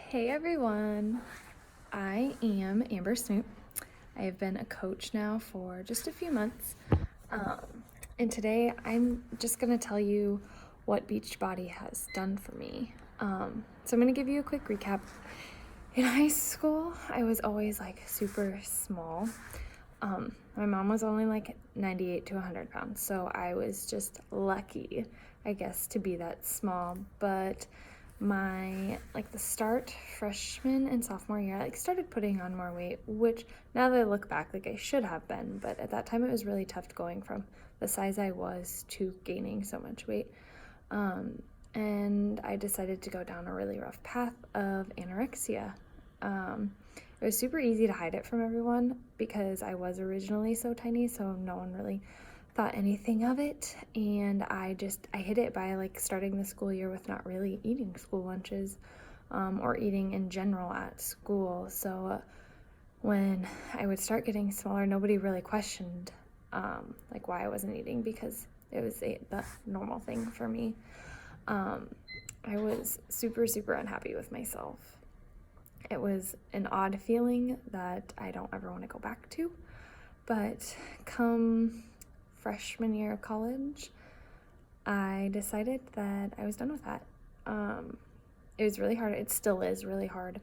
Hey everyone, I am Amber Snoot. I have been a coach now for just a few months. And today I'm just going to tell you what Beachbody has done for me. So I'm going to give you a quick recap. In high school, I was always like super small. My mom was only like 98 to 100 pounds, so I was just lucky, I guess, to be that small. But the start freshman and sophomore year, I started putting on more weight, which now that I look back, I should have been, but at that time it was really tough going from the size I was to gaining so much weight. And I decided to go down a really rough path of anorexia. It was super easy to hide it from everyone because I was originally so tiny, so no one really thought anything of it. And I hid it by starting the school year with not really eating school lunches or eating in general at school. So when I would start getting smaller, nobody really questioned why I wasn't eating because it was the normal thing for me. I was super, super unhappy with myself. It was an odd feeling that I don't ever want to go back to. But come freshman year of college, I decided that I was done with that. It was really hard. It still is really hard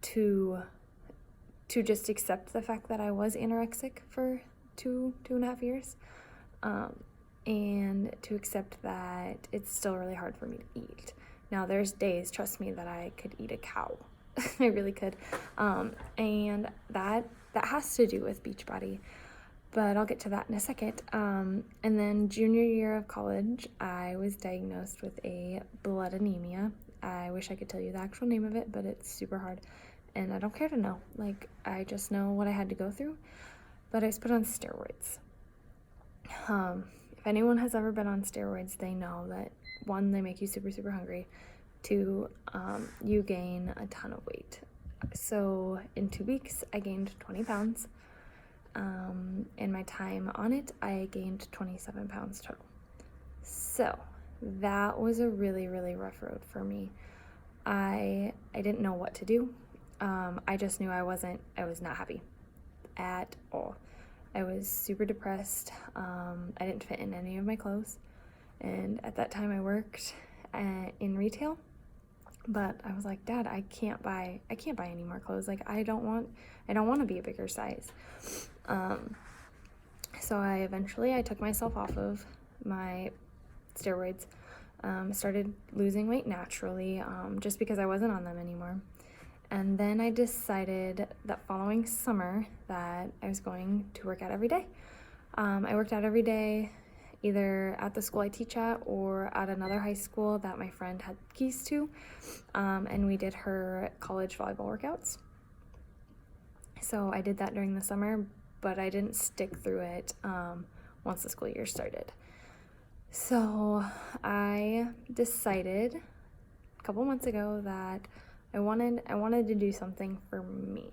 to just accept the fact that I was anorexic for 2.5 years. And to accept that it's still really hard for me to eat. Now, there's days, trust me, that I could eat a cow. I really could. And that has to do with Beachbody, but I'll get to that in a second. And then junior year of college, I was diagnosed with a blood anemia. I wish I could tell you the actual name of it, but it's super hard, and I don't care to know. I just know what I had to go through, but I was put on steroids. If anyone has ever been on steroids, they know that, one, they make you super, super hungry. Two, you gain a ton of weight. So in 2 weeks, I gained 20 pounds. In my time on it, I gained 27 pounds total. So that was a really, really rough road for me. I didn't know what to do. I just knew I was not happy at all. I was super depressed. I didn't fit in any of my clothes. And at that time I worked in retail, but I was like, Dad, I can't buy any more clothes. I don't want to be a bigger size. So I took myself off of my steroids, started losing weight naturally, just because I wasn't on them anymore. And then I decided that following summer that I was going to work out every day. I worked out every day, either at the school I teach at or at another high school that my friend had keys to, and we did her college volleyball workouts. So I did that during the summer, but I didn't stick through it once the school year started. So I decided a couple months ago that I wanted to do something for me.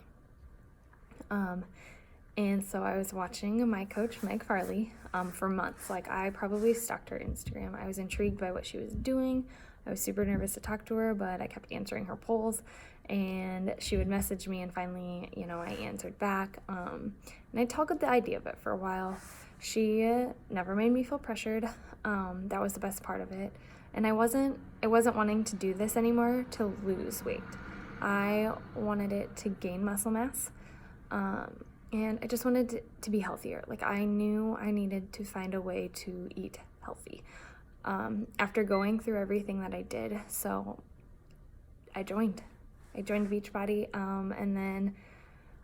And so I was watching my coach, Meg Farley, for months. I probably stalked her Instagram. I was intrigued by what she was doing. I was super nervous to talk to her, but I kept answering her polls, and she would message me, and finally, I answered back. And I toggled the idea of it for a while. She never made me feel pressured. That was the best part of it. And I wasn't wanting to do this anymore to lose weight. I wanted it to gain muscle mass. And I just wanted to be healthier. I knew I needed to find a way to eat healthy. After going through everything that I did, so I joined Beachbody. And then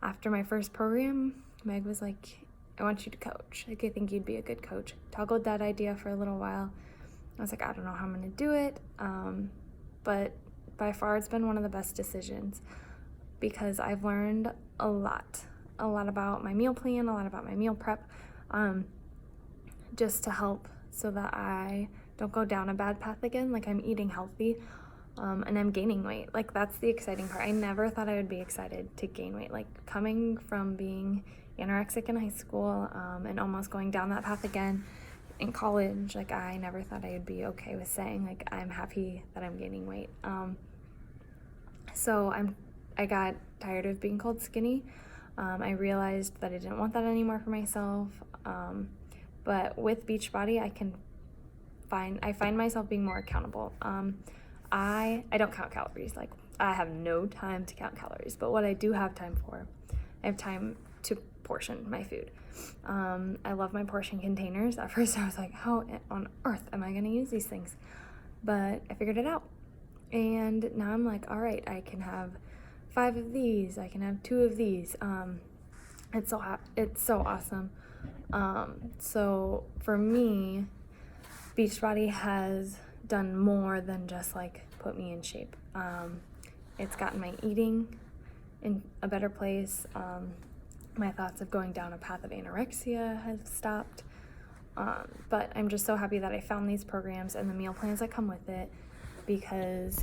after my first program, Meg was like, I want you to coach. I think you'd be a good coach. Toggled that idea for a little while. I was like, I don't know how I'm going to do it. But by far, it's been one of the best decisions because I've learned a lot about my meal plan, a lot about my meal prep, just to help so that I don't go down a bad path again. I'm eating healthy, and I'm gaining weight. That's the exciting part. I never thought I would be excited to gain weight. Coming from being anorexic in high school, and almost going down that path again in college, I never thought I would be okay with saying, I'm happy that I'm gaining weight. So I got tired of being called skinny. I realized that I didn't want that anymore for myself. But with Beachbody, I find myself being more accountable. I don't count calories. Like, I have no time to count calories, but what I do have time for, I have time to portion my food. I love my portion containers. At first I was like, how on earth am I gonna use these things? But I figured it out. And now I'm like, all right, I can have 5 of these. I can have 2 of these. It's so awesome. So for me, Beachbody has done more than just like put me in shape. It's gotten my eating in a better place. My thoughts of going down a path of anorexia have stopped. But I'm just so happy that I found these programs and the meal plans that come with it, because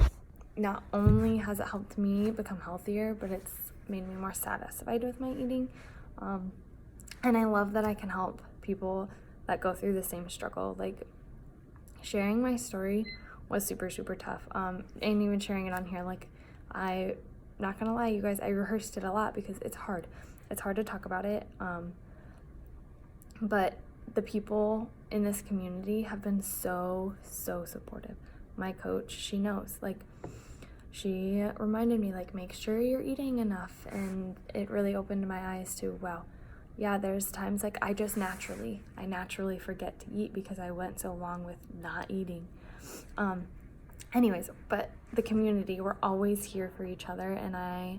not only has it helped me become healthier, but it's made me more satisfied with my eating. And I love that I can help people that go through the same struggle. Like, sharing my story was super, super tough. And even sharing it on here, like, not gonna lie, you guys, I rehearsed it a lot because it's hard. It's hard to talk about it. But the people in this community have been so, so supportive. My coach, she knows, like, she reminded me, like, make sure you're eating enough. And it really opened my eyes to, wow, yeah, there's times like I naturally forget to eat because I went so long with not eating. Anyways, but the community, we're always here for each other, and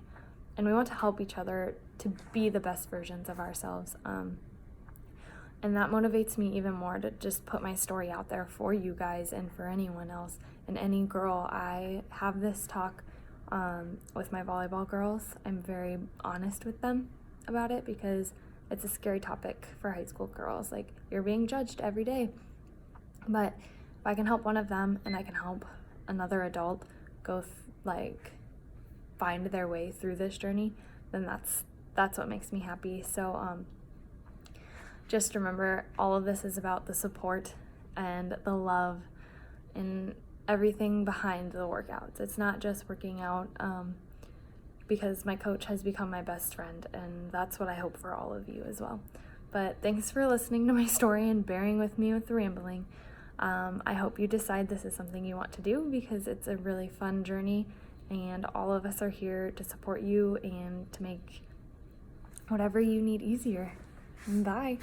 we want to help each other to be the best versions of ourselves. And that motivates me even more to just put my story out there for you guys and for anyone else and any girl. I have this talk with my volleyball girls. I'm very honest with them about it because it's a scary topic for high school girls. Like, you're being judged every day. But if I can help one of them and I can help another adult find their way through this journey, then that's what makes me happy. So just remember, all of this is about the support and the love and everything behind the workouts. It's not just working out, because my coach has become my best friend, and that's what I hope for all of you as well. But thanks for listening to my story and bearing with me with the rambling. I hope you decide this is something you want to do, because it's a really fun journey, and all of us are here to support you and to make whatever you need easier. Bye.